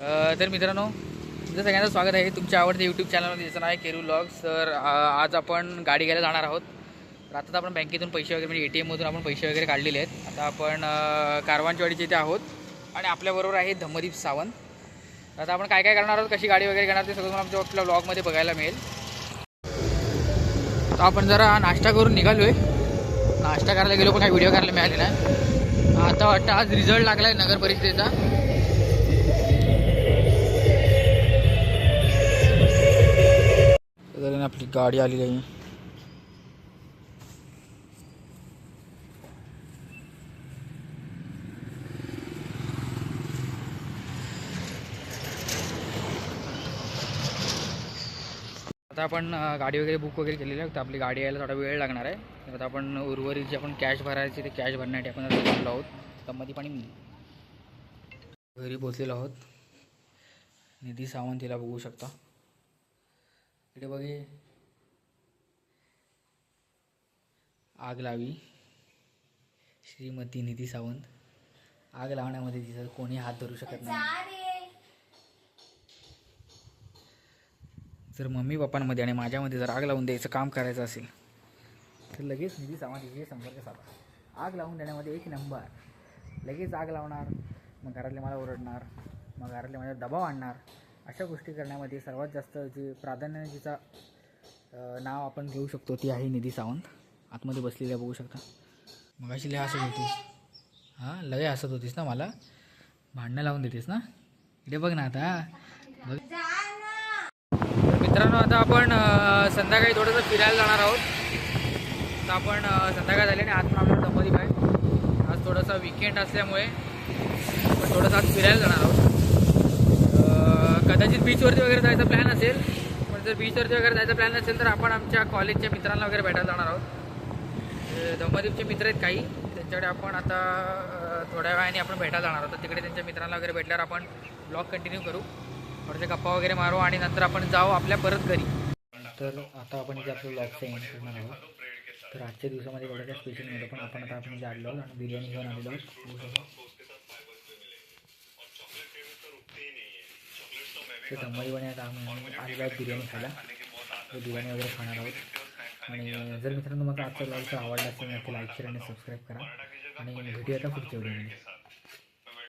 तर मित्रांनो, तुमचं सगळ्यांचं स्वागत आहे तुमच्या आवडत्या यूट्यूब चॅनलमध्ये, ज्याचं नाव आहे केरू व्लॉग्स. तर आज आपण गाडी घ्यायला जाणार आहोत. तर आता आपण बँकेतून पैसे वगैरे म्हणजे ATMमधून आपण पैसे वगैरे काढलेले आहेत. आता आपण कारवांचवाडीच्या इथे आहोत आणि आपल्याबरोबर आहे धम्मदीप सावंत. आता आपण काय काय करणार आहोत, कशी गाडी वगैरे घेणार, ते सगळं आमच्या आपल्या व्लॉगमध्ये बघायला मिळेल. तर आपण जरा नाश्ता करून निघालो आहे. नाश्ता करायला गेलो पण काही व्हिडिओ करायला मिळाले नाही. आता वाटतं आज रिझल्ट लागला आहे नगर परिषदेचा. आपली गाडी आलेली आहे. आता आपण गाडी वगैरे बुक वगैरे केलेली आहे. तर आपली गाडी यायला थोडा वेळ लागणार आहे. तर आता आपण उर्वरित जे आपण कॅश भरायची ते कॅश भरण्यासाठी आपण आता थांबलो आहोत. त्यामध्ये पण मी घरी पोचलेलो आहोत. निधी सावंत तिला बघू शकता इकडे बघे. आग लावी श्रीमती निधी सावंत. आग लावण्यामध्ये तिचा कोणी हात धरू शकत नाही. जर मम्मी पप्पांमध्ये आणि माझ्यामध्ये जर आग लावून द्यायचं काम करायचं असेल तर लगेच निधी सावंत हिचे संपर्क साधा. आग लावून देण्यामध्ये एक नंबर. लगेच आग लावणार, मग घरातले मला ओरडणार, मग घरातले माझ्या दबाव आणणार. अशा गोष्टी करण्यामध्ये सर्वात जास्त जे प्राधान्य जिचा नाव आपण घेऊ शकतो ती आहे निधी सावंत. आतमध्ये बसलेल्या बघू शकता. मग अशी लय हसत होतीस. हां, लय हसत होतीस ना, मला भांडणं लावून देतेस ना. इकडे बघ ना आता बघ. तर मित्रांनो, आता आपण संध्याकाळी थोडंसं फिरायला जाणार आहोत. तर आपण संध्याकाळ झाली आणि आज पण आपल्याला धम्मदीप आहे. आज थोडंसं विकेंड असल्यामुळे आपण थोडंसं आज फिरायला जाणार आहोत. कदाचित बीचवरती वगैरे जायचा प्लॅन असेल, पण जर बीचवरती वगैरे जायचा प्लॅन असेल तर आपण आमच्या कॉलेजच्या मित्रांना वगैरे भेटायला जाणार आहोत. धम्मदीपचे मित्र आहेत काही, त्यांच्याकडे आपण आता थोड्या वेळाने आपण भेटायला जाणार आहोत. तिकडे त्यांच्या मित्रांना वगैरे भेटल्यावर आपण ब्लॉग कंटिन्यू करू, थोडेसे गप्पा वगैरे मारू आणि नंतर आपण जाऊ आपल्या परत घरी. तर आता आपण जे आपलं ब्लॉगचं एंड करणार आहोत. तर आजच्या दिवसामध्ये थोडंसं स्पेशल नव्हतं, पण आपण आता आपण जे आलेलो आहोत आणि बिर्याणी घेऊन आलेलो आहोत. तर धम्मदीपने आता आम्ही आलेलो आहोत बिर्याणी खायला. तर बिर्याणी वगैरे खाणार आहोत. आणि जर मित्रांनो तुम्हाला आजचा ब्लॉग आवडला असेल तर लाईक शेअर आणि सबस्क्राईब करा आणि भेटूया आता पुढच्या व्हिडिओमध्ये.